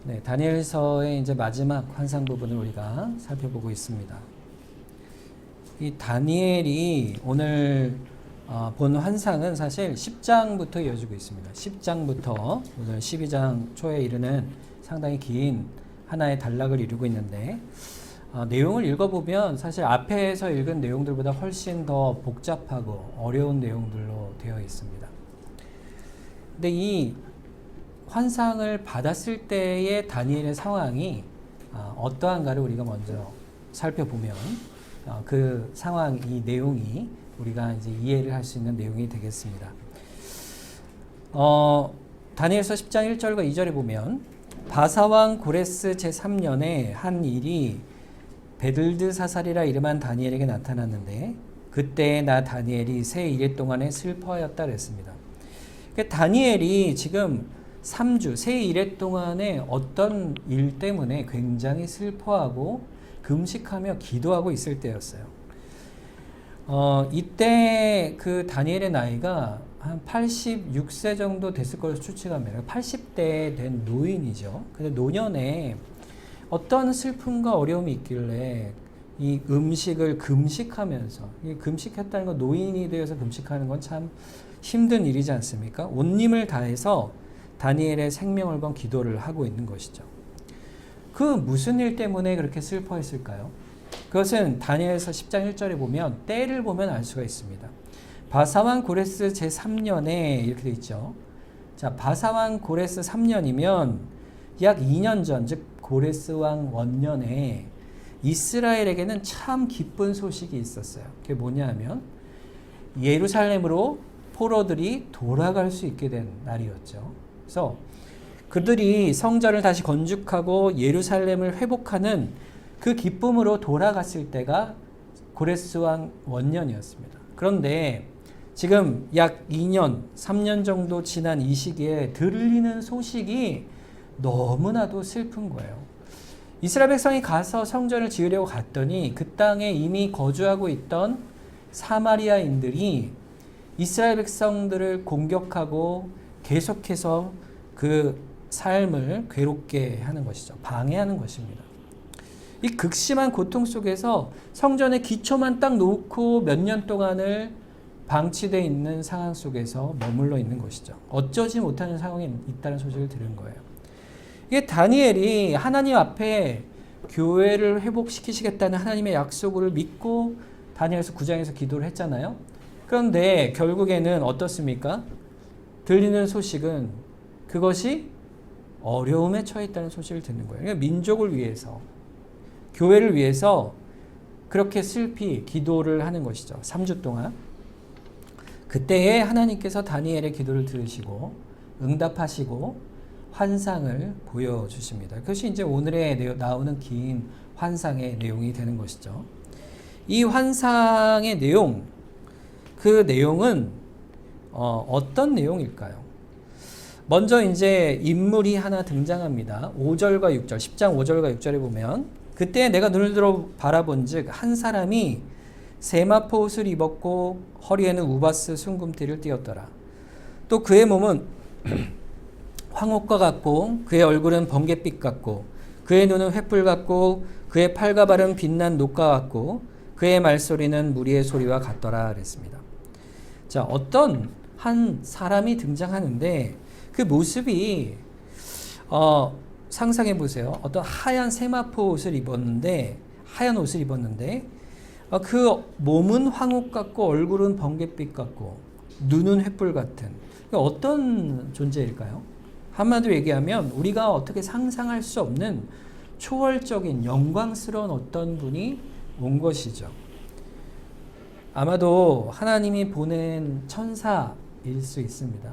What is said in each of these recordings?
네, 다니엘서의 이제 마지막 환상 부분을 우리가 살펴보고 있습니다. 이 다니엘이 오늘 본 환상은 사실 10장부터 이어지고 있습니다. 10장부터 오늘 12장 초에 이르는 상당히 긴 하나의 단락을 이루고 있는데 내용을 읽어보면 사실 앞에서 읽은 내용들보다 훨씬 더 복잡하고 어려운 내용들로 되어 있습니다. 근데 이 환상을 받았을 때의 다니엘의 상황이 어떠한가를 우리가 먼저 살펴보면 그 상황, 이 내용이 우리가 이제 이해를 할 수 있는 내용이 되겠습니다. 다니엘서 10장 1절과 2절에 보면 바사왕 고레스 제3년에 한 일이 베들드사살이라 이름한 다니엘에게 나타났는데 그때 나 다니엘이 새 1일 동안에 슬퍼하였다 그랬습니다. 그러니까 다니엘이 지금 3주, 새 1일 동안에 어떤 일 때문에 굉장히 슬퍼하고 금식하며 기도하고 있을 때였어요. 이때 그 다니엘의 나이가 한 86세 정도 됐을 것으로 추측합니다. 80대 된 노인이죠. 근데 노년에 어떤 슬픔과 어려움이 있길래 이 음식을 금식하면서, 이 금식했다는 건 노인이 되어서 금식하는 건 참 힘든 일이지 않습니까? 온 힘을 다해서 다니엘의 생명을 건 기도를 하고 있는 것이죠. 그 무슨 일 때문에 그렇게 슬퍼했을까요? 그것은 다니엘서 10장 1절에 보면 때를 보면 알 수가 있습니다. 바사왕 고레스 제3년에 이렇게 돼 있죠. 자, 바사왕 고레스 3년이면 약 2년 전, 즉 고레스 왕 원년에 이스라엘에게는 참 기쁜 소식이 있었어요. 그게 뭐냐 하면 예루살렘으로 포로들이 돌아갈 수 있게 된 날이었죠. 그래서 그들이 성전을 다시 건축하고 예루살렘을 회복하는 그 기쁨으로 돌아갔을 때가 고레스 왕 원년이었습니다. 그런데 지금 약 2년, 3년 정도 지난 이 시기에 들리는 소식이 너무나도 슬픈 거예요. 이스라엘 백성이 가서 성전을 지으려고 갔더니 그 땅에 이미 거주하고 있던 사마리아인들이 이스라엘 백성들을 공격하고 계속해서 그 삶을 괴롭게 하는 것이죠. 방해하는 것입니다. 이 극심한 고통 속에서 성전의 기초만 딱 놓고 몇 년 동안을 방치되어 있는 상황 속에서 머물러 있는 것이죠. 어쩌지 못하는 상황이 있다는 소식을 들은 거예요. 이게 다니엘이 하나님 앞에 교회를 회복시키시겠다는 하나님의 약속을 믿고 다니엘서 9장에서 기도를 했잖아요. 그런데 결국에는 어떻습니까? 들리는 소식은 그것이 어려움에 처해 있다는 소식을 듣는 거예요. 그러니까 민족을 위해서, 교회를 위해서 그렇게 슬피 기도를 하는 것이죠. 3주 동안. 그때에 하나님께서 다니엘의 기도를 들으시고 응답하시고 환상을 보여주십니다. 그것이 이제 오늘에 나오는 긴 환상의 내용이 되는 것이죠. 이 환상의 내용, 그 내용은 어떤 내용일까요? 먼저 이제 인물이 하나 등장합니다. 5절과 6절, 10장 5절과 6절에 보면 그때 내가 눈을 들어 바라본 즉 한 사람이 세마포 옷을 입었고 허리에는 우바스 순금띠를 띠었더라. 또 그의 몸은 황옥과 같고 그의 얼굴은 번갯빛 같고 그의 눈은 횃불 같고 그의 팔과 발은 빛난 녹과 같고 그의 말소리는 무리의 소리와 같더라 그랬습니다. 자, 어떤 한 사람이 등장하는데 그 모습이 상상해 보세요. 어떤 하얀 세마포 옷을 입었는데 하얀 옷을 입었는데 그 몸은 황옥 같고 얼굴은 번갯빛 같고 눈은 횃불 같은 어떤 존재일까요? 한마디로 얘기하면 우리가 어떻게 상상할 수 없는 초월적인 영광스러운 어떤 분이 온 것이죠. 아마도 하나님이 보낸 천사일 수 있습니다.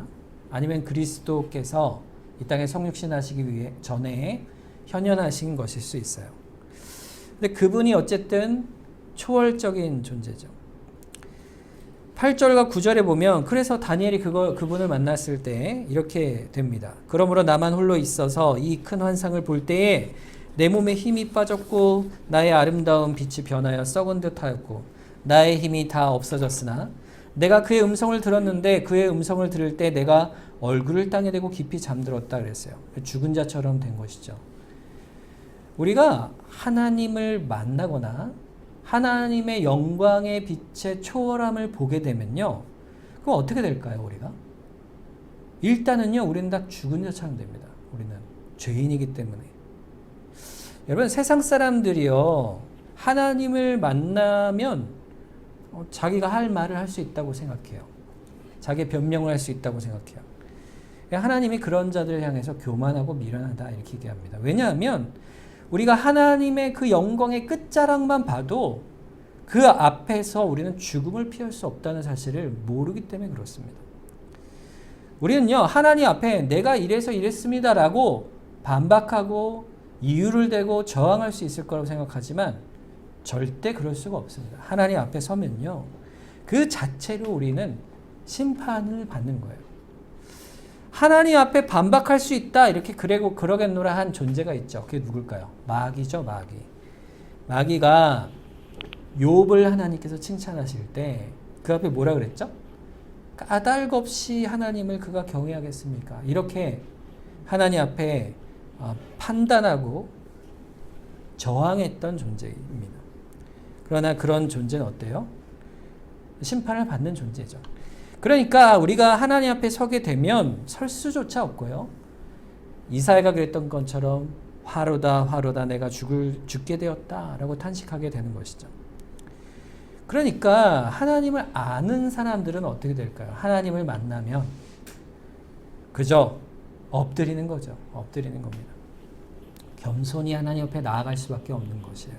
아니면 그리스도께서 이 땅에 성육신하시기 위해 전에 현현하신 것일 수 있어요. 근데 그분이 어쨌든 초월적인 존재죠. 8절과 9절에 보면 그래서 다니엘이 그분을 만났을 때 이렇게 됩니다. 그러므로 나만 홀로 있어서 이 큰 환상을 볼 때에 내 몸에 힘이 빠졌고 나의 아름다운 빛이 변하여 썩은 듯하였고 나의 힘이 다 없어졌으나 내가 그의 음성을 들었는데 그의 음성을 들을 때 내가 얼굴을 땅에 대고 깊이 잠들었다 그랬어요. 죽은 자처럼 된 것이죠. 우리가 하나님을 만나거나 하나님의 영광의 빛의 초월함을 보게 되면요. 그럼 어떻게 될까요, 우리가? 일단은요, 우리는 다 죽은 자처럼 됩니다. 우리는 죄인이기 때문에. 여러분, 세상 사람들이요, 하나님을 만나면 자기가 할 말을 할 수 있다고 생각해요. 자기의 변명을 할 수 있다고 생각해요. 하나님이 그런 자들을 향해서 교만하고 미련하다 이렇게 얘기합니다. 왜냐하면 우리가 하나님의 그 영광의 끝자락만 봐도 그 앞에서 우리는 죽음을 피할 수 없다는 사실을 모르기 때문에 그렇습니다. 우리는요, 하나님 앞에 내가 이래서 이랬습니다라고 반박하고 이유를 대고 저항할 수 있을 거라고 생각하지만 절대 그럴 수가 없습니다. 하나님 앞에 서면요, 그 자체로 우리는 심판을 받는 거예요. 하나님 앞에 반박할 수 있다 이렇게 그러겠노라 한 존재가 있죠. 그게 누굴까요? 마귀죠. 마귀가 욥을 하나님께서 칭찬하실 때 그 앞에 뭐라 그랬죠? 까닭 없이 하나님을 그가 경외하겠습니까? 이렇게 하나님 앞에 판단하고 저항했던 존재입니다. 그러나 그런 존재는 어때요? 심판을 받는 존재죠. 그러니까 우리가 하나님 앞에 서게 되면 설 수조차 없고요. 이사야가 그랬던 것처럼 화로다 내가 죽게 되었다 라고 탄식하게 되는 것이죠. 그러니까 하나님을 아는 사람들은 어떻게 될까요? 하나님을 만나면 그저 엎드리는 거죠. 엎드리는 겁니다. 겸손히 하나님 앞에 나아갈 수밖에 없는 것이에요.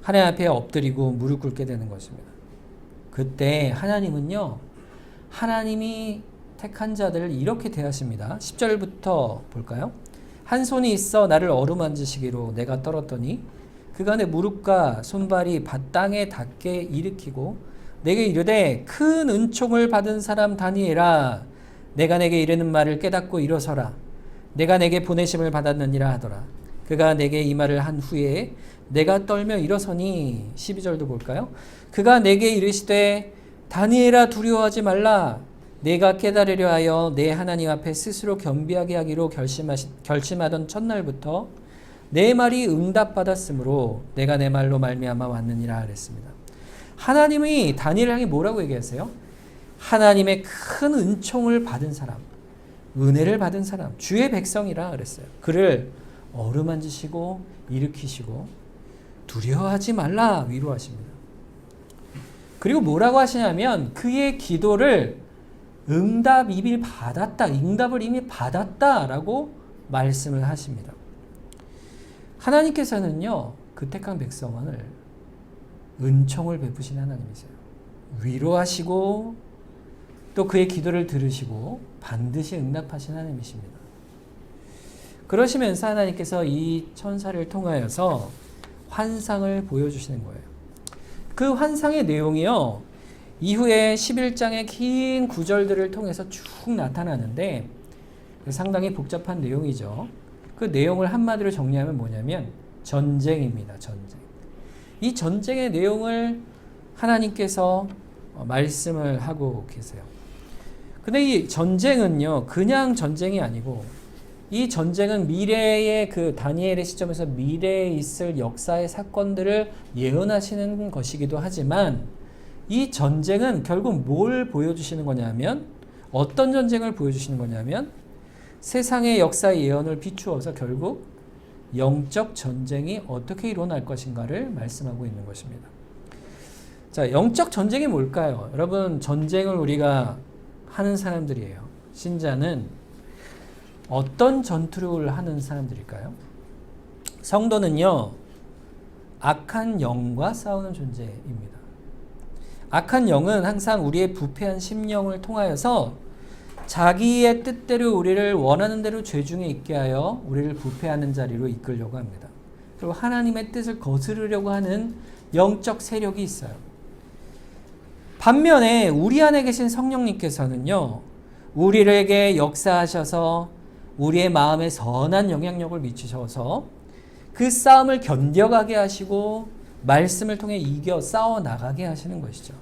하나님 앞에 엎드리고 무릎 꿇게 되는 것입니다. 그때 하나님은요, 하나님이 택한 자들을 이렇게 대하십니다. 10절부터 볼까요? 한 손이 있어 나를 어루만지시기로 내가 떨었더니 그가 내 무릎과 손발이 밭땅에 닿게 일으키고 내게 이르되 큰 은총을 받은 사람 다니엘아 내가 내게 이르는 말을 깨닫고 일어서라 내가 내게 보내심을 받았느니라 하더라. 그가 내게 이 말을 한 후에 내가 떨며 일어서니 12절도 볼까요? 그가 내게 이르시되 다니엘아 두려워하지 말라 내가 깨달으려 하여 내 하나님 앞에 스스로 겸비하게 하기로 결심하던 첫날부터 내 말이 응답받았으므로 내가 내 말로 말미암아 왔느니라 그랬습니다. 하나님이 다니엘을 향해 뭐라고 얘기하세요? 하나님의 큰 은총을 받은 사람, 은혜를 받은 사람, 주의 백성이라 그랬어요. 그를 어루만지시고 일으키시고 두려워하지 말라 위로하십니다. 그리고 뭐라고 하시냐면 그의 기도를 응답을 이미 받았다라고 말씀을 하십니다. 하나님께서는요, 그 택한 백성을 은총을 베푸신 하나님이세요. 위로하시고 또 그의 기도를 들으시고 반드시 응답하신 하나님이십니다. 그러시면서 하나님께서 이 천사를 통하여서 환상을 보여주시는 거예요. 그 환상의 내용이요, 이후에 11장의 긴 구절들을 통해서 쭉 나타나는데 상당히 복잡한 내용이죠. 그 내용을 한마디로 정리하면 뭐냐면 전쟁입니다. 전쟁. 이 전쟁의 내용을 하나님께서 말씀을 하고 계세요. 근데 이 전쟁은요, 그냥 전쟁이 아니고 이 전쟁은 미래의 그 다니엘의 시점에서 미래에 있을 역사의 사건들을 예언하시는 것이기도 하지만 이 전쟁은 결국 뭘 보여주시는 거냐면 어떤 전쟁을 보여주시는 거냐면 세상의 역사의 예언을 비추어서 결국 영적 전쟁이 어떻게 일어날 것인가를 말씀하고 있는 것입니다. 자, 영적 전쟁이 뭘까요? 여러분, 전쟁을 우리가 하는 사람들이에요. 신자는 어떤 전투를 하는 사람들일까요? 성도는요, 악한 영과 싸우는 존재입니다. 악한 영은 항상 우리의 부패한 심령을 통하여서 자기의 뜻대로 우리를 원하는 대로 죄 중에 있게 하여 우리를 부패하는 자리로 이끌려고 합니다. 그리고 하나님의 뜻을 거스르려고 하는 영적 세력이 있어요. 반면에 우리 안에 계신 성령님께서는요, 우리에게 역사하셔서 우리의 마음에 선한 영향력을 미치셔서 그 싸움을 견뎌가게 하시고 말씀을 통해 이겨 싸워 나가게 하시는 것이죠.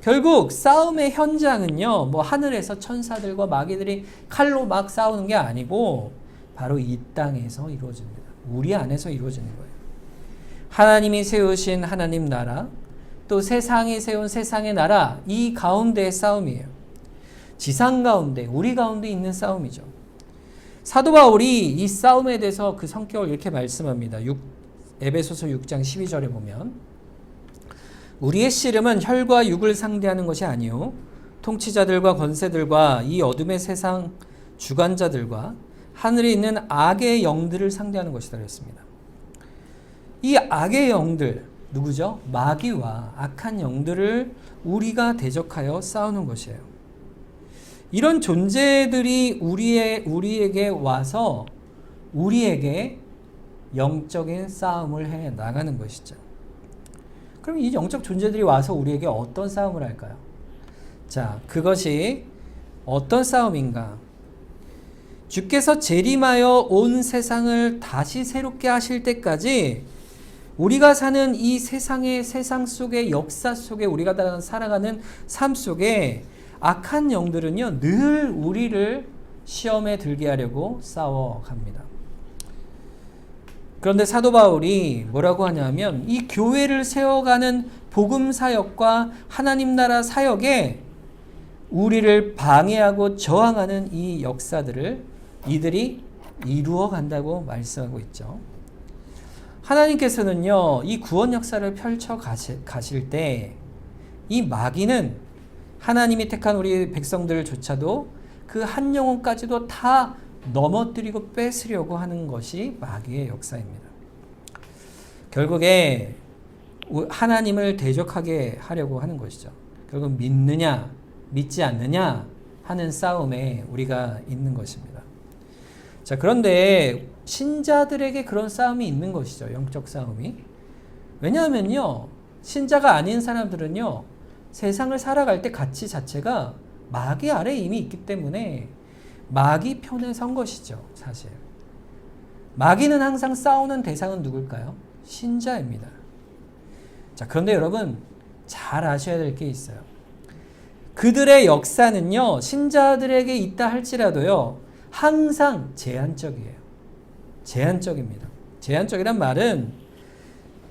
결국 싸움의 현장은요, 뭐 하늘에서 천사들과 마귀들이 칼로 막 싸우는 게 아니고 바로 이 땅에서 이루어집니다. 우리 안에서 이루어지는 거예요. 하나님이 세우신 하나님 나라, 또 세상이 세운 세상의 나라, 이 가운데의 싸움이에요. 지상 가운데, 우리 가운데 있는 싸움이죠. 사도 바울이 이 싸움에 대해서 그 성격을 이렇게 말씀합니다. 에베소서 6장 12절에 보면 우리의 씨름은 혈과 육을 상대하는 것이 아니요 통치자들과 권세들과 이 어둠의 세상 주관자들과 하늘에 있는 악의 영들을 상대하는 것이다 그랬습니다. 이 악의 영들 누구죠? 마귀와 악한 영들을 우리가 대적하여 싸우는 것이에요. 이런 존재들이 우리에게 와서 우리에게 영적인 싸움을 해 나가는 것이죠. 그럼 이 영적 존재들이 와서 우리에게 어떤 싸움을 할까요? 자, 그것이 어떤 싸움인가? 주께서 재림하여 온 세상을 다시 새롭게 하실 때까지 우리가 사는 이 세상 속의 역사 속에 우리가 살아가는 삶 속에 악한 영들은요, 늘 우리를 시험에 들게 하려고 싸워갑니다. 그런데 사도 바울이 뭐라고 하냐면 이 교회를 세워가는 복음 사역과 하나님 나라 사역에 우리를 방해하고 저항하는 이 역사들을 이들이 이루어 간다고 말씀하고 있죠. 하나님께서는요, 이 구원 역사를 펼쳐 가실 때 이 마귀는 하나님이 택한 우리 백성들조차도 그 한 영혼까지도 다 넘어뜨리고 뺏으려고 하는 것이 마귀의 역사입니다. 결국에 하나님을 대적하게 하려고 하는 것이죠. 결국 믿느냐 믿지 않느냐 하는 싸움에 우리가 있는 것입니다. 자, 그런데 신자들에게 그런 싸움이 있는 것이죠. 영적 싸움이. 왜냐하면요, 신자가 아닌 사람들은요, 세상을 살아갈 때 가치 자체가 마귀 아래에 이미 있기 때문에 마귀 편에 선 것이죠. 사실 마귀는 항상 싸우는 대상은 누굴까요? 신자입니다. 자, 그런데 여러분 잘 아셔야 될 게 있어요. 그들의 역사는요, 신자들에게 있다 할지라도요, 항상 제한적이에요. 제한적입니다. 제한적이란 말은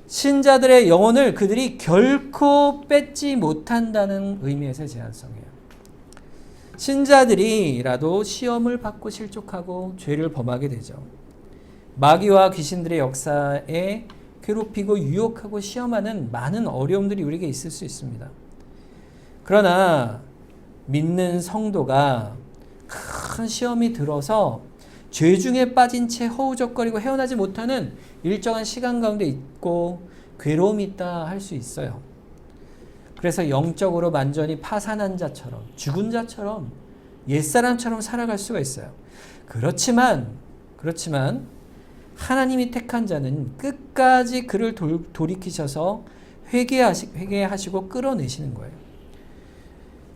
신자들의 영혼을 그들이 결코 뺏지 못한다는 의미에서의 제한성이에요. 신자들이라도 시험을 받고 실족하고 죄를 범하게 되죠. 마귀와 귀신들의 역사에 괴롭히고 유혹하고 시험하는 많은 어려움들이 우리에게 있을 수 있습니다. 그러나 믿는 성도가 큰 시험이 들어서 죄 중에 빠진 채 허우적거리고 헤어나지 못하는 일정한 시간 가운데 있고 괴로움이 있다 할 수 있어요. 그래서 영적으로 완전히 파산한 자처럼, 죽은 자처럼, 옛사람처럼 살아갈 수가 있어요. 그렇지만 하나님이 택한 자는 끝까지 그를 돌이키셔서 회개하시고 끌어내시는 거예요.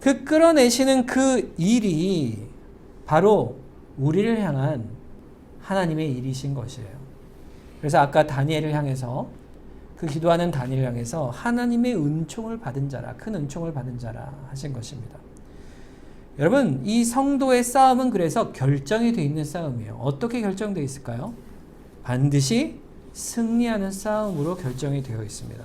그 끌어내시는 그 일이 바로 우리를 향한 하나님의 일이신 것이에요. 그래서 아까 다니엘을 향해서, 그 기도하는 다니엘을 향해서 하나님의 은총을 받은 자라, 큰 은총을 받은 자라 하신 것입니다. 여러분, 이 성도의 싸움은 그래서 결정이 되어 있는 싸움이에요. 어떻게 결정되어 있을까요? 반드시 승리하는 싸움으로 결정이 되어 있습니다.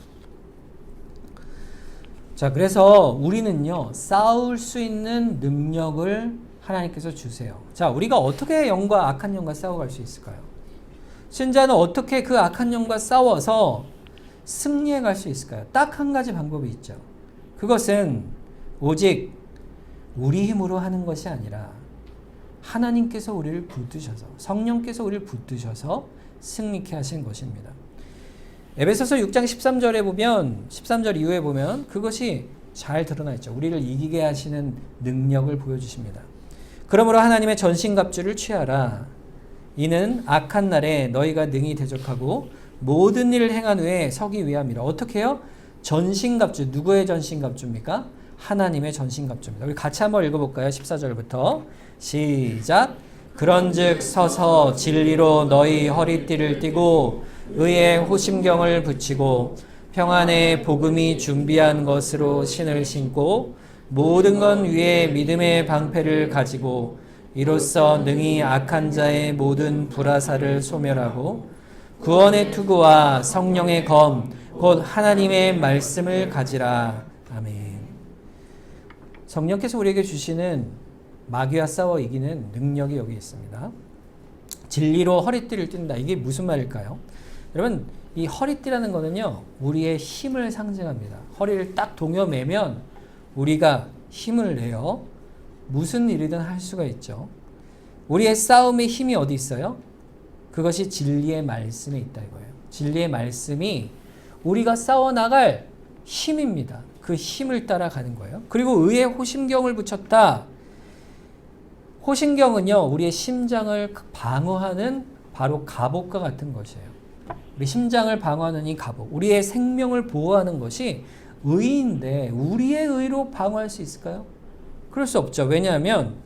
자, 그래서 우리는요, 싸울 수 있는 능력을 하나님께서 주세요. 자, 우리가 어떻게 영과 악한 영과 싸워갈 수 있을까요? 신자는 어떻게 그 악한 영과 싸워서 승리해 갈 수 있을까요? 딱 한 가지 방법이 있죠. 그것은 오직 우리 힘으로 하는 것이 아니라 하나님께서 우리를 붙드셔서, 성령께서 우리를 붙드셔서 승리케 하신 것입니다. 에베소서 6장 13절에 보면, 13절 이후에 보면 그것이 잘 드러나 있죠. 우리를 이기게 하시는 능력을 보여주십니다. 그러므로 하나님의 전신갑주를 취하라. 이는 악한 날에 너희가 능히 대적하고 모든 일을 행한 후에 서기 위함이라. 어떻게 해요? 전신갑주. 누구의 전신갑주입니까? 하나님의 전신갑주입니다. 우리 같이 한번 읽어볼까요? 14절부터 시작. 그런즉 서서 진리로 너희 허리띠를 띠고 의의 호심경을 붙이고 평안의 복음이 준비한 것으로 신을 신고 모든 것 위에 믿음의 방패를 가지고 이로써 능히 악한 자의 모든 불화살을 소멸하고 구원의 투구와 성령의 검 곧 하나님의 말씀을 가지라. 아멘. 성령께서 우리에게 주시는 마귀와 싸워 이기는 능력이 여기 있습니다. 진리로 허리띠를 뛴다. 이게 무슨 말일까요? 여러분, 이 허리띠라는 거는요, 우리의 힘을 상징합니다. 허리를 딱 동여 매면 우리가 힘을 내어 무슨 일이든 할 수가 있죠. 우리의 싸움의 힘이 어디 있어요? 그것이 진리의 말씀에 있다 이거예요. 진리의 말씀이 우리가 싸워나갈 힘입니다. 그 힘을 따라가는 거예요. 그리고 의에 호심경을 붙였다. 호심경은요, 우리의 심장을 방어하는 바로 갑옷과 같은 것이에요. 우리 심장을 방어하는 이 갑옷, 우리의 생명을 보호하는 것이 의인데 우리의 의로 방어할 수 있을까요? 그럴 수 없죠. 왜냐하면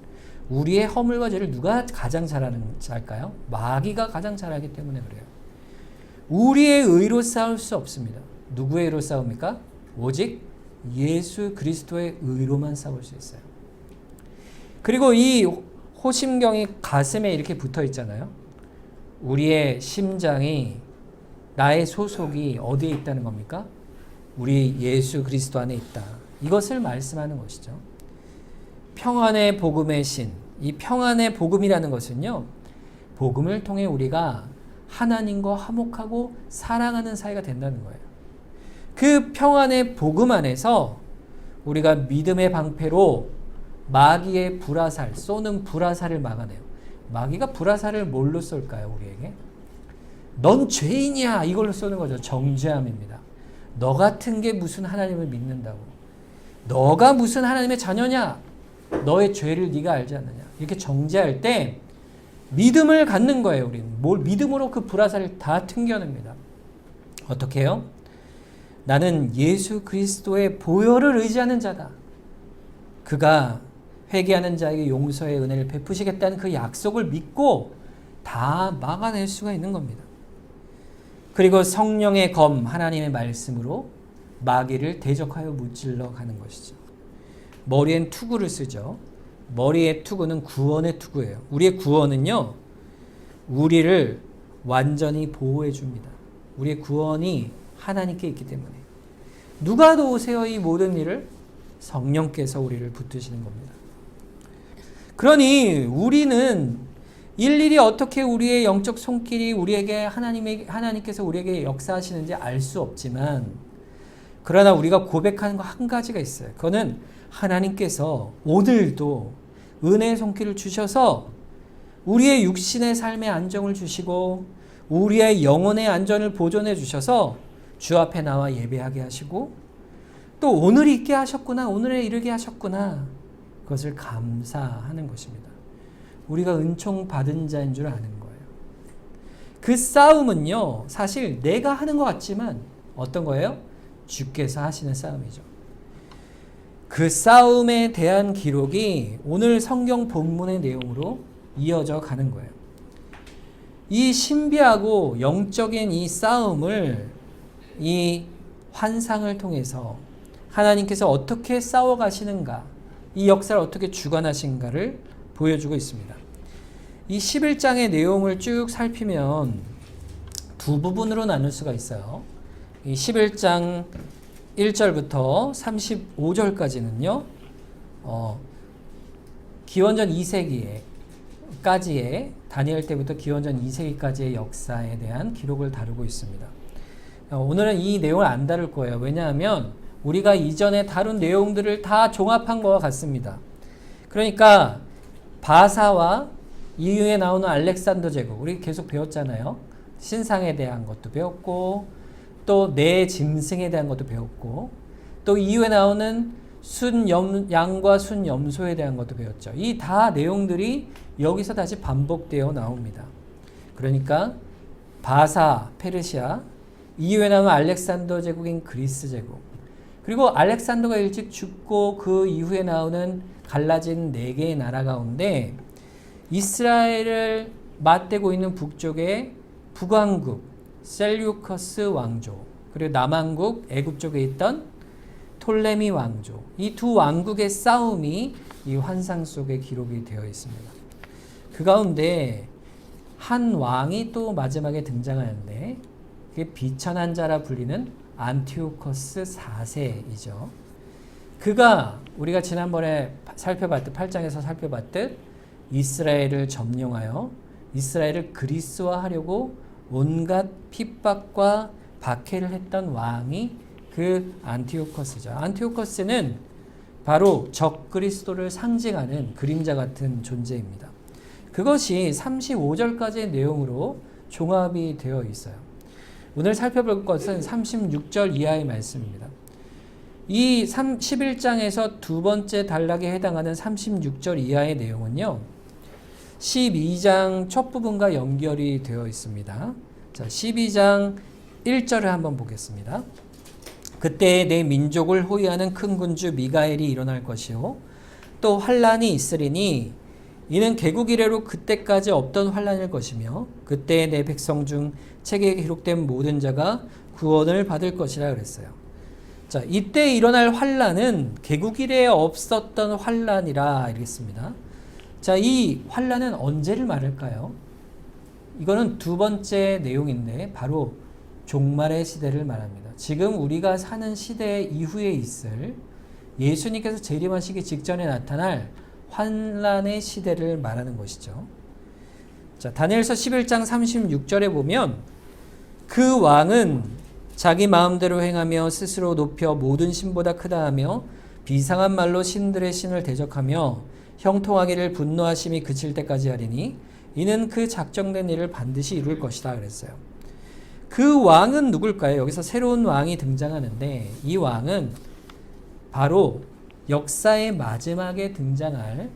우리의 허물과 죄를 누가 가장 잘할까요? 마귀가 가장 잘하기 때문에 그래요. 우리의 의로 싸울 수 없습니다. 누구의 의로 싸웁니까? 오직 예수 그리스도의 의로만 싸울 수 있어요. 그리고 이 호심경이 가슴에 이렇게 붙어 있잖아요. 우리의 심장이, 나의 소속이 어디에 있다는 겁니까? 우리 예수 그리스도 안에 있다. 이것을 말씀하는 것이죠. 평안의 복음의 신, 이 평안의 복음이라는 것은요, 복음을 통해 우리가 하나님과 화목하고 사랑하는 사이가 된다는 거예요. 그 평안의 복음 안에서 우리가 믿음의 방패로 마귀의 불화살, 쏘는 불화살을 막아내요. 마귀가 불화살을 뭘로 쏠까요, 우리에게? 넌 죄인이야, 이걸로 쏘는 거죠. 정죄함입니다. 너 같은 게 무슨 하나님을 믿는다고? 너가 무슨 하나님의 자녀냐? 너의 죄를 네가 알지 않느냐? 이렇게 정죄할 때 믿음을 갖는 거예요. 우리는 믿음으로 그 불화살을 다 튕겨냅니다. 어떻게 해요? 나는 예수 그리스도의 보혈을 의지하는 자다. 그가 회개하는 자에게 용서의 은혜를 베푸시겠다는 그 약속을 믿고 다 막아낼 수가 있는 겁니다. 그리고 성령의 검, 하나님의 말씀으로 마귀를 대적하여 무찔러 가는 것이죠. 머리엔 투구를 쓰죠. 머리의 투구는 구원의 투구예요. 우리의 구원은요, 우리를 완전히 보호해 줍니다. 우리의 구원이 하나님께 있기 때문에. 누가 도우세요, 이 모든 일을? 성령께서 우리를 붙드시는 겁니다. 그러니 우리는 일일이 어떻게 우리의 영적 손길이 우리에게 하나님께서 우리에게 역사하시는지 알 수 없지만, 그러나 우리가 고백하는 거 한 가지가 있어요. 그거는 하나님께서 오늘도 은혜의 손길을 주셔서 우리의 육신의 삶의 안정을 주시고 우리의 영혼의 안전을 보존해 주셔서 주 앞에 나와 예배하게 하시고 또 오늘 있게 하셨구나, 오늘에 이르게 하셨구나, 그것을 감사하는 것입니다. 우리가 은총 받은 자인 줄 아는 거예요. 그 싸움은요, 사실 내가 하는 것 같지만 어떤 거예요? 주께서 하시는 싸움이죠. 그 싸움에 대한 기록이 오늘 성경 본문의 내용으로 이어져 가는 거예요. 이 신비하고 영적인 이 싸움을, 이 환상을 통해서 하나님께서 어떻게 싸워 가시는가, 이 역사를 어떻게 주관하신가를 보여주고 있습니다. 이 11장의 내용을 쭉 살피면 두 부분으로 나눌 수가 있어요. 이 11장 1절부터 35절까지는요, 기원전 2세기까지의, 다니엘 때부터 기원전 2세기까지의 역사에 대한 기록을 다루고 있습니다. 오늘은 이 내용을 안 다룰 거예요. 왜냐하면 우리가 이전에 다룬 내용들을 다 종합한 것과 같습니다. 그러니까 바사와 이후에 나오는 알렉산더 제국, 우리 계속 배웠잖아요. 신상에 대한 것도 배웠고 또 내 짐승에 대한 것도 배웠고 또 이후에 나오는 양과 순염소에 대한 것도 배웠죠. 이 다 내용들이 여기서 다시 반복되어 나옵니다. 그러니까 바사, 페르시아, 이후에 나오는 알렉산더 제국인 그리스 제국, 그리고 알렉산더가 일찍 죽고 그 이후에 나오는 갈라진 4개의 나라 가운데 이스라엘을 맞대고 있는 북쪽의 북왕국 셀류커스 왕조, 그리고 남왕국 애굽 쪽에 있던 톨레미 왕조, 이 두 왕국의 싸움이 이 환상 속에 기록이 되어 있습니다. 그 가운데 한 왕이 또 마지막에 등장하는데 그게 비천한 자라 불리는 안티오코스 4세이죠. 그가 우리가 지난번에 살펴봤듯 8장에서 살펴봤듯 이스라엘을 점령하여 이스라엘을 그리스화하려고 온갖 핍박과 박해를 했던 왕이 그 안티오코스죠. 안티오코스는 바로 적그리스도를 상징하는 그림자 같은 존재입니다. 그것이 35절까지의 내용으로 종합이 되어 있어요. 오늘 살펴볼 것은 36절 이하의 말씀입니다. 이 11장에서 두 번째 단락에 해당하는 36절 이하의 내용은요, 12장 첫 부분과 연결이 되어 있습니다. 자, 12장 1절을 한번 보겠습니다. 그때 내 민족을 호위하는 큰 군주 미가엘이 일어날 것이요 또 환란이 있으리니 이는 개국 이래로 그때까지 없던 환란일 것이며 그때 내 백성 중 책에 기록된 모든 자가 구원을 받을 것이라 그랬어요. 자, 이때 일어날 환란은 개국 이래에 없었던 환란이라 이랬습니다. 자, 이 환란은 언제를 말할까요? 이거는 두 번째 내용인데 바로 종말의 시대를 말합니다. 지금 우리가 사는 시대 이후에 있을 예수님께서 재림하시기 직전에 나타날 환란의 시대를 말하는 것이죠. 자, 다니엘서 11장 36절에 보면 그 왕은 자기 마음대로 행하며 스스로 높여 모든 신보다 크다 하며 비상한 말로 신들의 신을 대적하며 형통하기를 분노하심이 그칠 때까지 하리니 이는 그 작정된 일을 반드시 이룰 것이다 그랬어요. 그 왕은 누굴까요? 여기서 새로운 왕이 등장하는데 이 왕은 바로 역사의 마지막에 등장할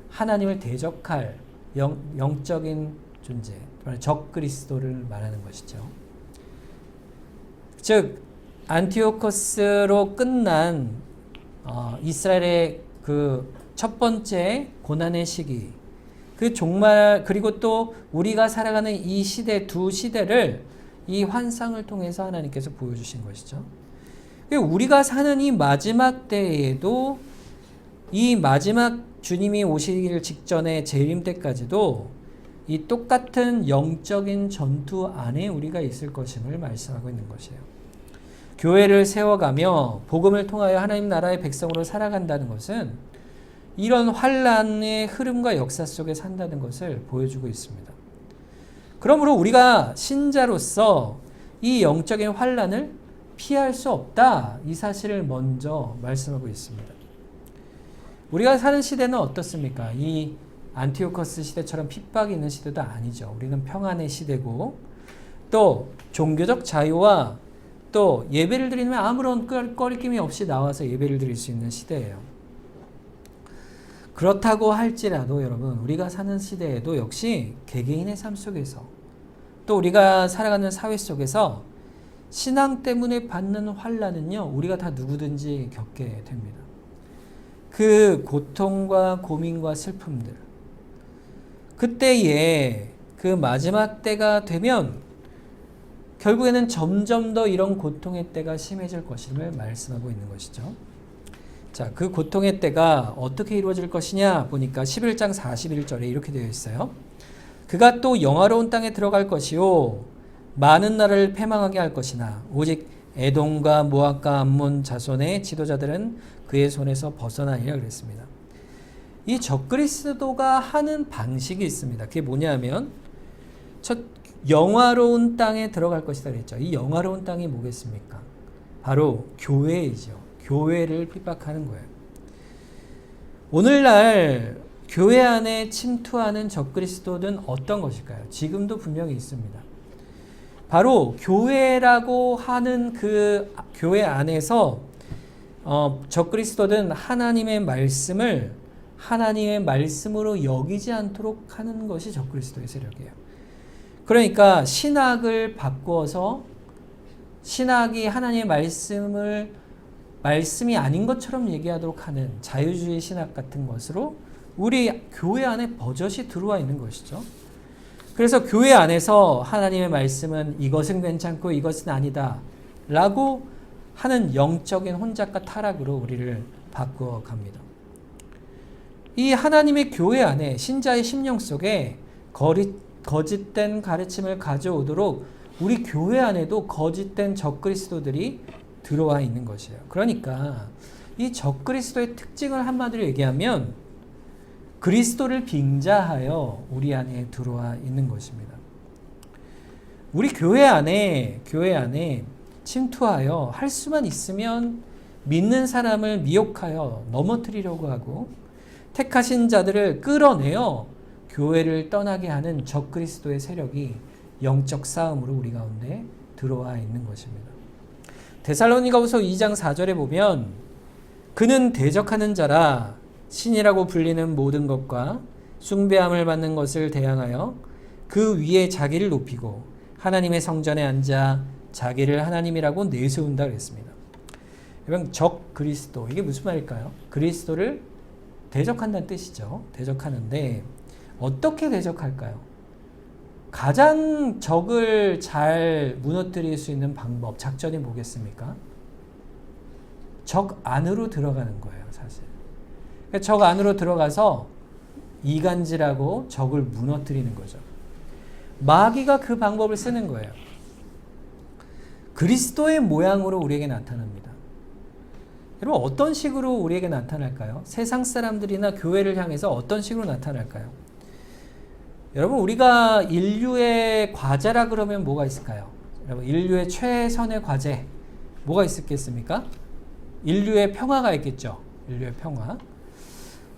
하나님을 대적할 영적인 존재, 적그리스도를 말하는 것이죠. 즉 안티오코스로 끝난 이스라엘의 그 첫 번째 고난의 시기, 그 종말, 그리고 또 우리가 살아가는 이 시대, 두 시대를 이 환상을 통해서 하나님께서 보여주신 것이죠. 우리가 사는 이 마지막 때에도 이 마지막 주님이 오시길 직전에 재림 때까지도 이 똑같은 영적인 전투 안에 우리가 있을 것임을 말씀하고 있는 것이에요. 교회를 세워가며 복음을 통하여 하나님 나라의 백성으로 살아간다는 것은 이런 환란의 흐름과 역사 속에 산다는 것을 보여주고 있습니다. 그러므로 우리가 신자로서 이 영적인 환란을 피할 수 없다, 이 사실을 먼저 말씀하고 있습니다. 우리가 사는 시대는 어떻습니까? 이 안티오코스 시대처럼 핍박이 있는 시대도 아니죠. 우리는 평안의 시대고 또 종교적 자유와 또 예배를 드리면 아무런 꺼리낌이 없이 나와서 예배를 드릴 수 있는 시대예요. 그렇다고 할지라도 여러분, 우리가 사는 시대에도 역시 개개인의 삶 속에서 또 우리가 살아가는 사회 속에서 신앙 때문에 받는 환란은요, 우리가 다 누구든지 겪게 됩니다. 그 고통과 고민과 슬픔들, 그때에 그 마지막 때가 되면 결국에는 점점 더 이런 고통의 때가 심해질 것임을 말씀하고 있는 것이죠. 자, 그 고통의 때가 어떻게 이루어질 것이냐 보니까 11장 41절에 이렇게 되어 있어요. 그가 또 영화로운 땅에 들어갈 것이요 많은 나라를 패망하게 할 것이나 오직 에돔과 모압과 암몬 자손의 지도자들은 그의 손에서 벗어나리라 그랬습니다. 이 적그리스도가 하는 방식이 있습니다. 그게 뭐냐면 첫 영화로운 땅에 들어갈 것이다 그랬죠. 이 영화로운 땅이 뭐겠습니까? 바로 교회이죠. 교회를 핍박하는 거예요. 오늘날 교회 안에 침투하는 적그리스도는 어떤 것일까요? 지금도 분명히 있습니다. 바로 교회라고 하는 그 교회 안에서 적그리스도는 하나님의 말씀을 하나님의 말씀으로 여기지 않도록 하는 것이 적그리스도의 세력이에요. 그러니까 신학을 바꾸어서 신학이 하나님의 말씀이 아닌 것처럼 얘기하도록 하는 자유주의 신학 같은 것으로 우리 교회 안에 버젓이 들어와 있는 것이죠. 그래서 교회 안에서 하나님의 말씀은 이것은 괜찮고 이것은 아니다, 라고 하는 영적인 혼잡과 타락으로 우리를 바꾸어 갑니다. 이 하나님의 교회 안에 신자의 심령 속에 거짓된 가르침을 가져오도록 우리 교회 안에도 거짓된 적그리스도들이 들어와 있는 것이에요. 그러니까 이 적그리스도의 특징을 한마디로 얘기하면 그리스도를 빙자하여 우리 안에 들어와 있는 것입니다. 우리 교회 안에 침투하여 할 수만 있으면 믿는 사람을 미혹하여 넘어뜨리려고 하고 택하신 자들을 끌어내어 교회를 떠나게 하는 적그리스도의 세력이 영적 싸움으로 우리 가운데 들어와 있는 것입니다. 데살로니가후서 2장 4절에 보면 그는 대적하는 자라 신이라고 불리는 모든 것과 숭배함을 받는 것을 대항하여 그 위에 자기를 높이고 하나님의 성전에 앉아 자기를 하나님이라고 내세운다 그랬습니다. 여러분 적 그리스도 이게 무슨 말일까요? 그리스도를 대적한다는 뜻이죠. 대적하는데 어떻게 대적할까요? 가장 적을 잘 무너뜨릴 수 있는 방법, 작전이 뭐겠습니까? 적 안으로 들어가는 거예요, 사실. 적 안으로 들어가서 이간질하고 적을 무너뜨리는 거죠. 마귀가 그 방법을 쓰는 거예요. 그리스도의 모양으로 우리에게 나타납니다. 여러분 어떤 식으로 우리에게 나타날까요? 세상 사람들이나 교회를 향해서 어떤 식으로 나타날까요? 여러분 우리가 인류의 과제라 그러면 뭐가 있을까요? 여러분 인류의 최선의 과제 뭐가 있겠습니까? 인류의 평화가 있겠죠. 인류의 평화.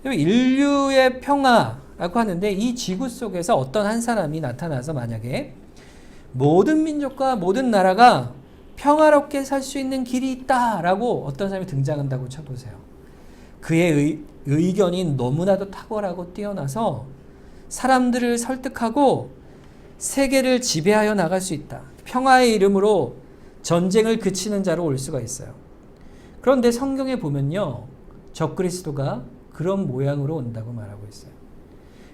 인류의 평화라고 하는데 이 지구 속에서 어떤 한 사람이 나타나서 만약에 모든 민족과 모든 나라가 평화롭게 살 수 있는 길이 있다라고 어떤 사람이 등장한다고 쳐보세요. 그의 의견이 너무나도 탁월하고 뛰어나서 사람들을 설득하고 세계를 지배하여 나갈 수 있다. 평화의 이름으로 전쟁을 그치는 자로 올 수가 있어요. 그런데 성경에 보면요. 적그리스도가 그런 모양으로 온다고 말하고 있어요.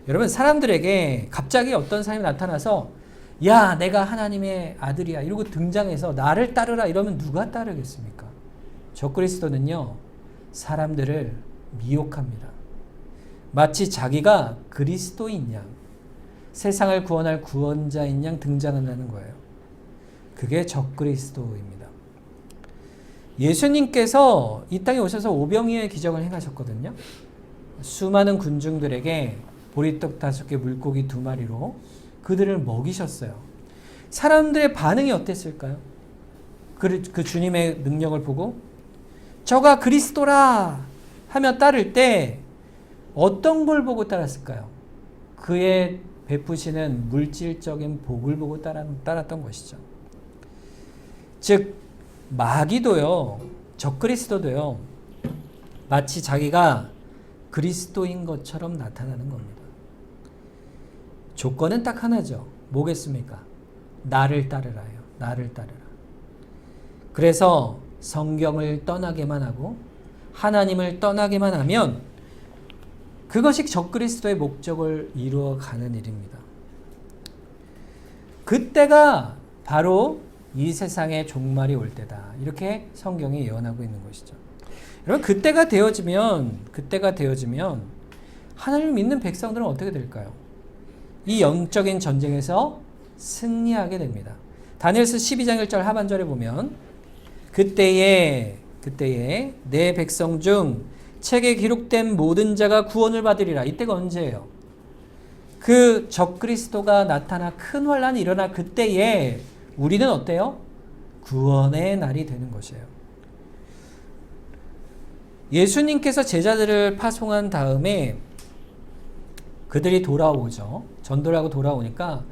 여러분 사람들에게 갑자기 어떤 사람이 나타나서 야 내가 하나님의 아들이야 이러고 등장해서 나를 따르라 이러면 누가 따르겠습니까? 적그리스도는요. 사람들을 미혹합니다. 마치 자기가 그리스도인 양 세상을 구원할 구원자인 양 등장한다는 거예요. 그게 적그리스도입니다. 예수님께서 이 땅에 오셔서 오병이어의 기적을 행하셨거든요. 수많은 군중들에게 보리떡 5개 물고기 2마리로 그들을 먹이셨어요. 사람들의 반응이 어땠을까요? 그 주님의 능력을 보고 저가 그리스도라 하며 따를 때 어떤 걸 보고 따랐을까요? 그의 베푸시는 물질적인 복을 보고 따랐던 것이죠. 즉 마귀도요, 적그리스도도요, 마치 자기가 그리스도인 것처럼 나타나는 겁니다. 조건은 딱 하나죠. 뭐겠습니까? 나를 따르라요. 나를 따르라. 그래서 성경을 떠나게만 하고 하나님을 떠나게만 하면 그것이 적그리스도의 목적을 이루어가는 일입니다. 그때가 바로 이 세상의 종말이 올 때다. 이렇게 성경이 예언하고 있는 것이죠. 여러분 그때가 되어지면 하나님을 믿는 백성들은 어떻게 될까요? 이 영적인 전쟁에서 승리하게 됩니다. 다니엘서 12장 1절 하반절에 보면 그때에 내 백성 중 책에 기록된 모든 자가 구원을 받으리라. 이때가 언제예요? 그 적그리스도가 나타나 큰 환란이 일어나 그때에 우리는 어때요? 구원의 날이 되는 것이에요. 예수님께서 제자들을 파송한 다음에 그들이 돌아오죠. 전도를 하고 돌아오니까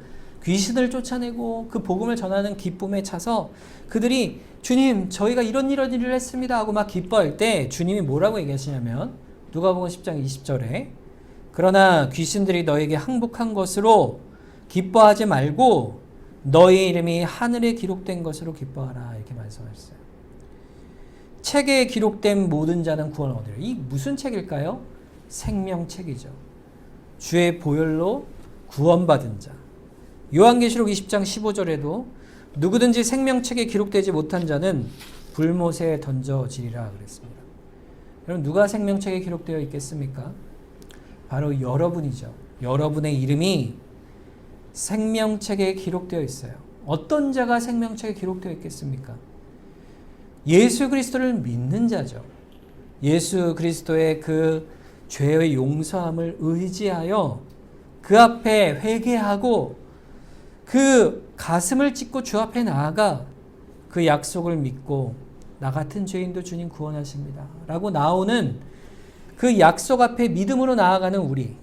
귀신을 쫓아내고 그 복음을 전하는 기쁨에 차서 그들이 주님 저희가 이런 일을 했습니다 하고 막 기뻐할 때 주님이 뭐라고 얘기하시냐면 누가복음 10장 20절에 그러나 귀신들이 너에게 항복한 것으로 기뻐하지 말고 너의 이름이 하늘에 기록된 것으로 기뻐하라 이렇게 말씀하셨어요. 책에 기록된 모든 자는 구원을 얻으리라. 이 무슨 책일까요? 생명책이죠. 주의 보혈로 구원받은 자. 요한계시록 20장 15절에도 누구든지 생명책에 기록되지 못한 자는 불못에 던져지리라 그랬습니다. 여러분, 누가 생명책에 기록되어 있겠습니까? 바로 여러분이죠. 여러분의 이름이 생명책에 기록되어 있어요. 어떤 자가 생명책에 기록되어 있겠습니까? 예수 그리스도를 믿는 자죠. 예수 그리스도의 그 죄의 용서함을 의지하여 그 앞에 회개하고 그 가슴을 찢고 주 앞에 나아가 그 약속을 믿고 나 같은 죄인도 주님 구원하십니다 라고 나오는 그 약속 앞에 믿음으로 나아가는 우리,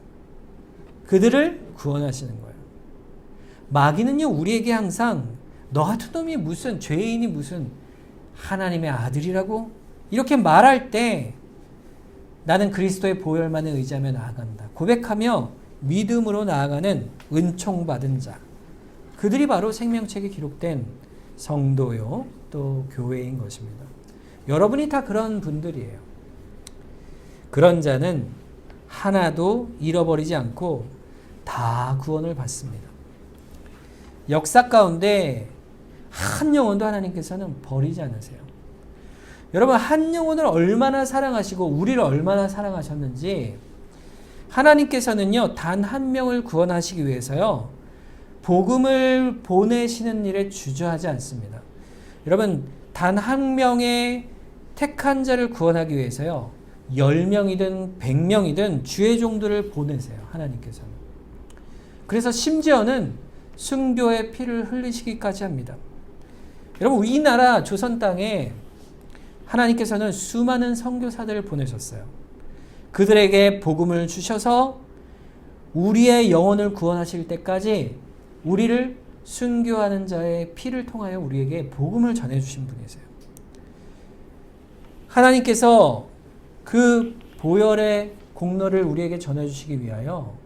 그들을 구원하시는 거예요. 마귀는요, 우리에게 항상 너 같은 놈이 무슨 죄인이 무슨 하나님의 아들이라고 이렇게 말할 때 나는 그리스도의 보혈만을 의지하며 나아간다 고백하며 믿음으로 나아가는 은총받은 자, 그들이 바로 생명책에 기록된 성도요 또 교회인 것입니다. 여러분이 다 그런 분들이에요. 그런 자는 하나도 잃어버리지 않고 다 구원을 받습니다. 역사 가운데 한 영혼도 하나님께서는 버리지 않으세요. 여러분, 한 영혼을 얼마나 사랑하시고 우리를 얼마나 사랑하셨는지 하나님께서는요, 단 한 명을 구원하시기 위해서요, 복음을 보내시는 일에 주저하지 않습니다. 여러분, 단 한 명의 택한 자를 구원하기 위해서요, 10명이든 100명이든 주의 종들을 보내세요. 하나님께서는. 그래서 심지어는 순교의 피를 흘리시기까지 합니다. 여러분, 우리나라 조선 땅에 하나님께서는 수많은 선교사들을 보내셨어요. 그들에게 복음을 주셔서 우리의 영혼을 구원하실 때까지 우리를 순교하는 자의 피를 통하여 우리에게 복음을 전해주신 분이세요. 하나님께서 그 보혈의 공로를 우리에게 전해주시기 위하여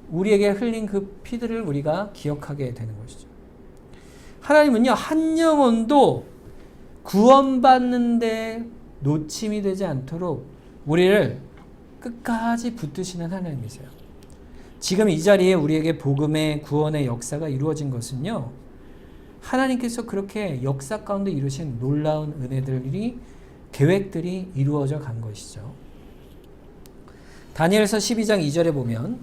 우리에게 흘린 그 피들을 우리가 기억하게 되는 것이죠. 하나님은요, 한 영혼도 구원받는데 놓침이 되지 않도록 우리를 끝까지 붙드시는 하나님이세요. 지금 이 자리에 우리에게 복음의 구원의 역사가 이루어진 것은요, 하나님께서 그렇게 역사 가운데 이루신 놀라운 은혜들이, 계획들이 이루어져 간 것이죠. 다니엘서 12장 2절에 보면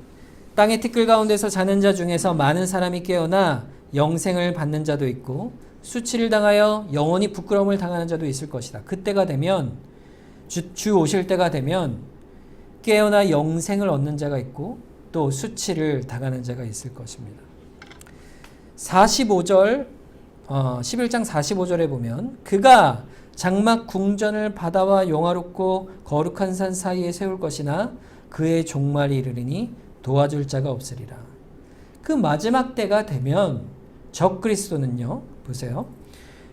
땅의 티끌 가운데서 자는 자 중에서 많은 사람이 깨어나 영생을 받는 자도 있고 수치를 당하여 영원히 부끄러움을 당하는 자도 있을 것이다. 그때가 되면, 주 오실 때가 되면 깨어나 영생을 얻는 자가 있고 또 수치를 당하는 자가 있을 것입니다. 11장 45절에 보면 그가 장막 궁전을 바다와 영화롭고 거룩한 산 사이에 세울 것이나 그의 종말이 이르리니 도와줄 자가 없으리라. 그 마지막 때가 되면 적그리스도는요, 보세요,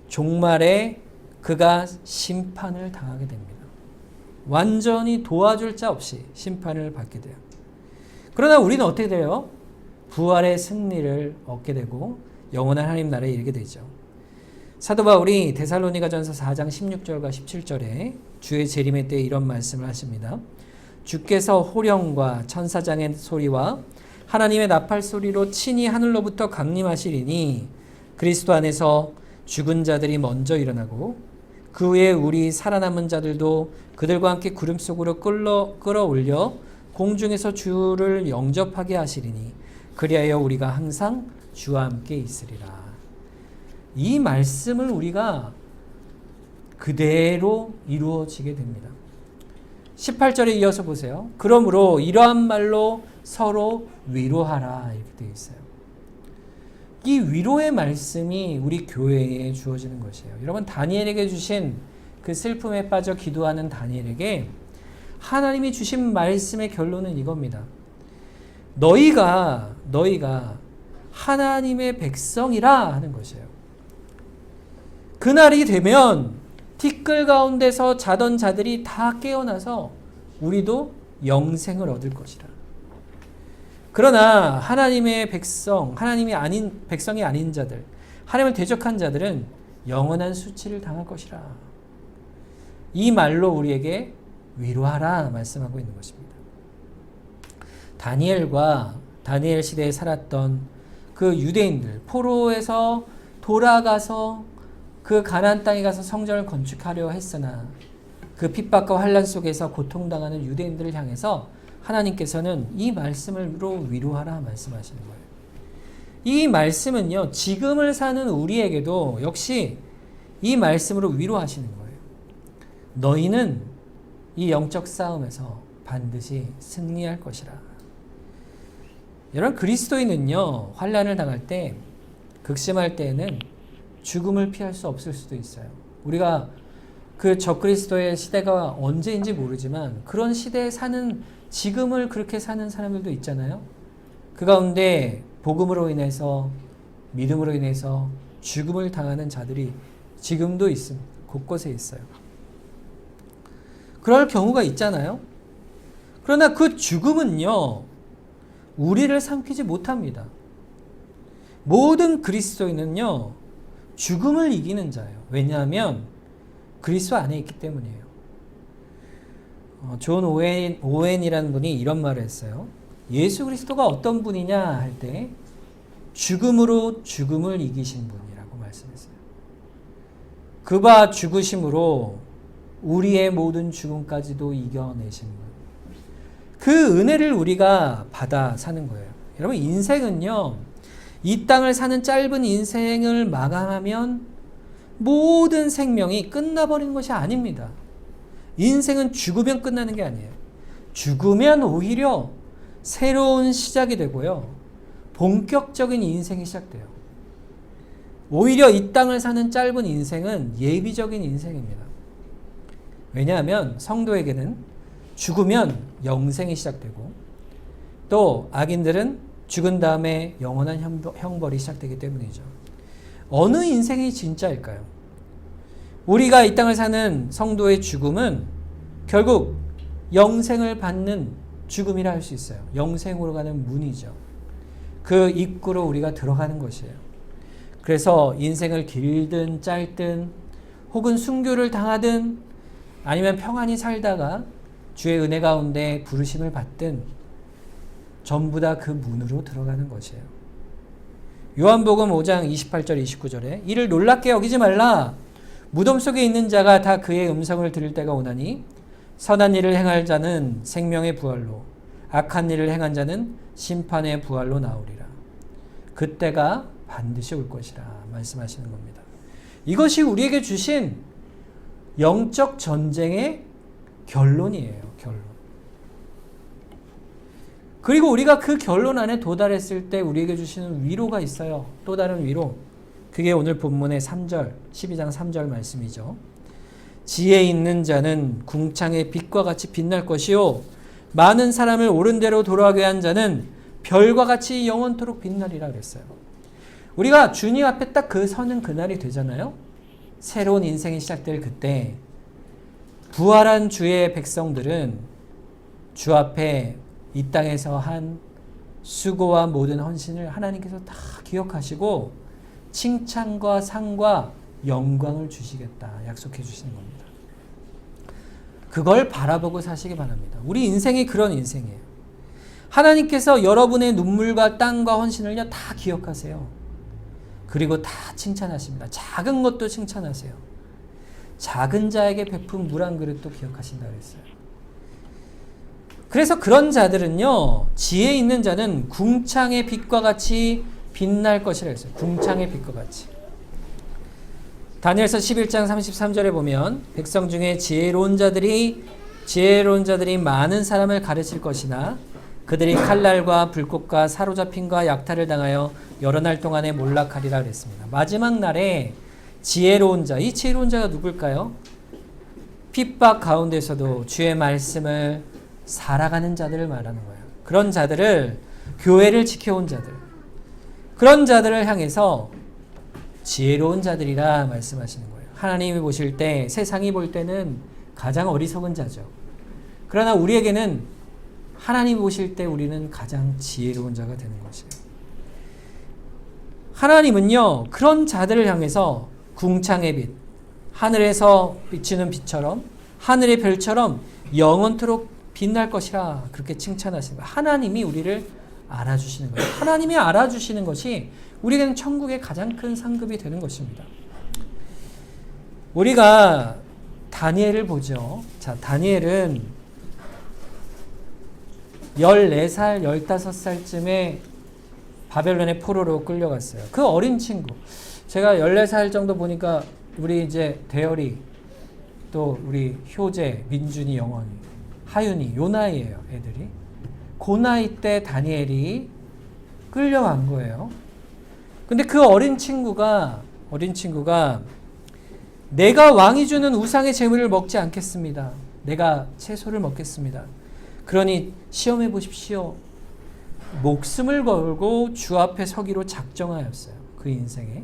종말에 그가 심판을 당하게 됩니다. 완전히 도와줄 자 없이 심판을 받게 돼요. 그러나 우리는 어떻게 돼요? 부활의 승리를 얻게 되고 영원한 하나님 나라에 이르게 되죠. 사도 바울이 데살로니가전서 4장 16절과 17절에 주의 재림의 때에 이런 말씀을 하십니다. 주께서 호령과 천사장의 소리와 하나님의 나팔 소리로 친히 하늘로부터 강림하시리니 그리스도 안에서 죽은 자들이 먼저 일어나고 그 후에 우리 살아남은 자들도 그들과 함께 구름 속으로 끌어올려 공중에서 주를 영접하게 하시리니 그리하여 우리가 항상 주와 함께 있으리라. 이 말씀을 우리가 그대로 이루어지게 됩니다. 18절에 이어서 보세요. 그러므로 이러한 말로 서로 위로하라 이렇게 되어 있어요. 이 위로의 말씀이 우리 교회에 주어지는 것이에요. 여러분, 다니엘에게 주신 그 슬픔에 빠져 기도하는 다니엘에게 하나님이 주신 말씀의 결론은 이겁니다. 너희가 하나님의 백성이라 하는 것이에요. 그날이 되면 티끌 가운데서 자던 자들이 다 깨어나서 우리도 영생을 얻을 것이라. 그러나 하나님의 백성, 하나님이 아닌 백성이 아닌 자들, 하나님을 대적한 자들은 영원한 수치를 당할 것이라. 이 말로 우리에게 위로하라 말씀하고 있는 것입니다. 다니엘과 다니엘 시대에 살았던 그 유대인들, 포로에서 돌아가서 그 가나안 땅에 가서 성전을 건축하려 했으나 그 핍박과 환난 속에서 고통당하는 유대인들을 향해서 하나님께서는 이 말씀으로 위로하라 말씀하시는 거예요. 이 말씀은요, 지금을 사는 우리에게도 역시 이 말씀으로 위로하시는 거예요. 너희는 이 영적 싸움에서 반드시 승리할 것이라. 여러분, 그리스도인은요, 환난을 당할 때, 극심할 때에는 죽음을 피할 수 없을 수도 있어요. 우리가 그 적그리스도의 시대가 언제인지 모르지만 그런 시대에 사는, 지금을 그렇게 사는 사람들도 있잖아요. 그 가운데 복음으로 인해서, 믿음으로 인해서 죽음을 당하는 자들이 지금도 있습니다. 곳곳에 있어요. 그럴 경우가 있잖아요. 그러나 그 죽음은요, 우리를 삼키지 못합니다. 모든 그리스도인은요, 죽음을 이기는 자예요. 왜냐하면 그리스도 안에 있기 때문이에요. 존 오웬이라는 분이 이런 말을 했어요. 예수 그리스도가 어떤 분이냐 할 때 죽음으로 죽음을 이기신 분이라고 말씀했어요. 그가 죽으심으로 우리의 모든 죽음까지도 이겨내신 분. 그 은혜를 우리가 받아 사는 거예요. 여러분, 인생은요, 이 땅을 사는 짧은 인생을 마감하면 모든 생명이 끝나버리는 것이 아닙니다. 인생은 죽으면 끝나는 게 아니에요. 죽으면 오히려 새로운 시작이 되고요, 본격적인 인생이 시작돼요. 오히려 이 땅을 사는 짧은 인생은 예비적인 인생입니다. 왜냐하면 성도에게는 죽으면 영생이 시작되고, 또 악인들은 죽은 다음에 영원한 형벌이 시작되기 때문이죠. 어느 인생이 진짜일까요? 우리가 이 땅을 사는 성도의 죽음은 결국 영생을 받는 죽음이라 할 수 있어요. 영생으로 가는 문이죠. 그 입구로 우리가 들어가는 것이에요. 그래서 인생을 길든 짧든 혹은 순교를 당하든 아니면 평안히 살다가 주의 은혜 가운데 부르심을 받든 전부 다 그 문으로 들어가는 것이에요. 요한복음 5장 28절 29절에 이를 놀랍게 여기지 말라. 무덤 속에 있는 자가 다 그의 음성을 들을 때가 오나니 선한 일을 행할 자는 생명의 부활로, 악한 일을 행한 자는 심판의 부활로 나오리라. 그때가 반드시 올 것이라 말씀하시는 겁니다. 이것이 우리에게 주신 영적 전쟁의 결론이에요. 결론. 그리고 우리가 그 결론 안에 도달했을 때 우리에게 주시는 위로가 있어요. 또 다른 위로. 그게 오늘 본문의 3절, 12장 3절 말씀이죠. 지혜 있는 자는 궁창의 빛과 같이 빛날 것이요 많은 사람을 옳은 대로 돌아가게 한 자는 별과 같이 영원토록 빛나리라 그랬어요. 우리가 주님 앞에 딱 그 서는 그날이 되잖아요. 새로운 인생이 시작될 그때 부활한 주의 백성들은 주 앞에 이 땅에서 한 수고와 모든 헌신을 하나님께서 다 기억하시고 칭찬과 상과 영광을 주시겠다 약속해 주시는 겁니다. 그걸 바라보고 사시기 바랍니다. 우리 인생이 그런 인생이에요. 하나님께서 여러분의 눈물과 땀과 헌신을요 다 기억하세요. 그리고 다 칭찬하십니다. 작은 것도 칭찬하세요. 작은 자에게 베푼 물 한 그릇도 기억하신다 그랬어요. 그래서 그런 자들은요, 지혜 있는 자는 궁창의 빛과 같이 빛날 것이라 했어요. 궁창의 빛과 같이. 다니엘서 11장 33절에 보면 백성 중에 지혜로운 자들이 많은 사람을 가르칠 것이나 그들이 칼날과 불꽃과 사로잡힘과 약탈을 당하여 여러 날 동안에 몰락하리라 그랬습니다. 마지막 날에 지혜로운 자, 이 지혜로운 자가 누굴까요? 핍박 가운데서도 주의 말씀을 살아가는 자들을 말하는 거예요. 그런 자들을, 교회를 지켜온 자들, 그런 자들을 향해서 지혜로운 자들이라 말씀하시는 거예요. 하나님이 보실 때, 세상이 볼 때는 가장 어리석은 자죠. 그러나 우리에게는 하나님 보실 때 우리는 가장 지혜로운 자가 되는 것이에요. 하나님은요, 그런 자들을 향해서 궁창의 빛, 하늘에서 비치는 빛처럼, 하늘의 별처럼 영원토록 빛날 것이라 그렇게 칭찬하시는 거예요. 하나님이 우리를 알아주시는 거예요. 하나님이 알아주시는 것이 우리에게는 천국의 가장 큰 상급이 되는 것입니다. 우리가 다니엘을 보죠. 자, 다니엘은 14살, 15살쯤에 바벨론의 포로로 끌려갔어요. 그 어린 친구. 제가 14살 정도 보니까 우리 이제 대열이, 또 우리 효재, 민준이, 영원이, 하윤이, 요 나이에요, 애들이. 그 나이 때 다니엘이 끌려간 거예요. 근데 그 어린 친구가 내가 왕이 주는 우상의 제물을 먹지 않겠습니다. 내가 채소를 먹겠습니다. 그러니 시험해 보십시오. 목숨을 걸고 주 앞에 서기로 작정하였어요. 그 인생에.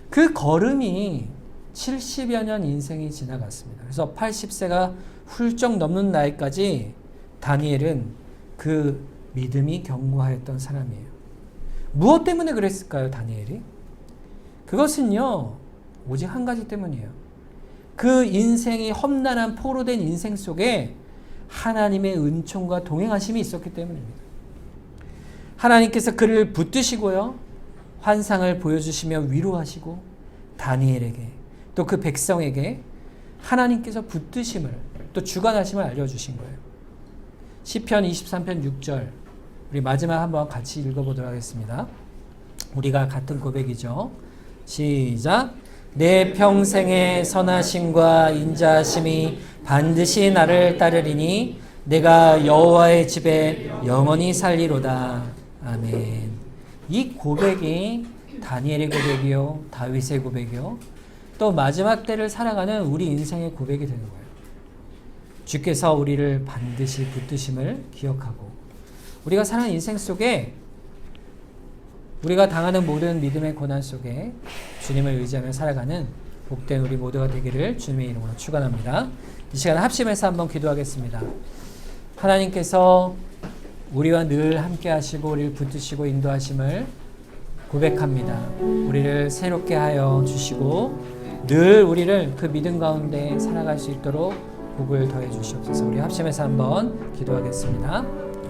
그 걸음이 70여 년 인생이 지나갔습니다. 그래서 80세가 훌쩍 넘는 나이까지 다니엘은 그 믿음이 견고하였던 사람이에요. 무엇 때문에 그랬을까요, 다니엘이? 그것은요, 오직 한 가지 때문이에요. 그 인생이 험난한 포로된 인생 속에 하나님의 은총과 동행하심이 있었기 때문입니다. 하나님께서 그를 붙드시고요, 환상을 보여주시며 위로하시고 다니엘에게 또 그 백성에게 하나님께서 붙드심을 또 주관하심을 알려주신 거예요. 시편 23편 6절 우리 마지막 한번 같이 읽어보도록 하겠습니다. 우리가 같은 고백이죠. 시작. 내 평생의 선하심과 인자하심이 반드시 나를 따르리니 내가 여호와의 집에 영원히 살리로다. 아멘. 이 고백이 다니엘의 고백이요, 다윗의 고백이요, 또 마지막 때를 살아가는 우리 인생의 고백이 되는 거예요. 주께서 우리를 반드시 붙드심을 기억하고 우리가 사는 인생 속에 우리가 당하는 모든 믿음의 고난 속에 주님을 의지하며 살아가는 복된 우리 모두가 되기를 주님의 이름으로 축원합니다. 이 시간 합심해서 한번 기도하겠습니다. 하나님께서 우리와 늘 함께 하시고 우리를 붙드시고 인도하심을 고백합니다. 우리를 새롭게 하여 주시고 늘 우리를 그 믿음 가운데 살아갈 수 있도록 복을 더해 주시옵소서. 우리 합심해서 한번 기도하겠습니다.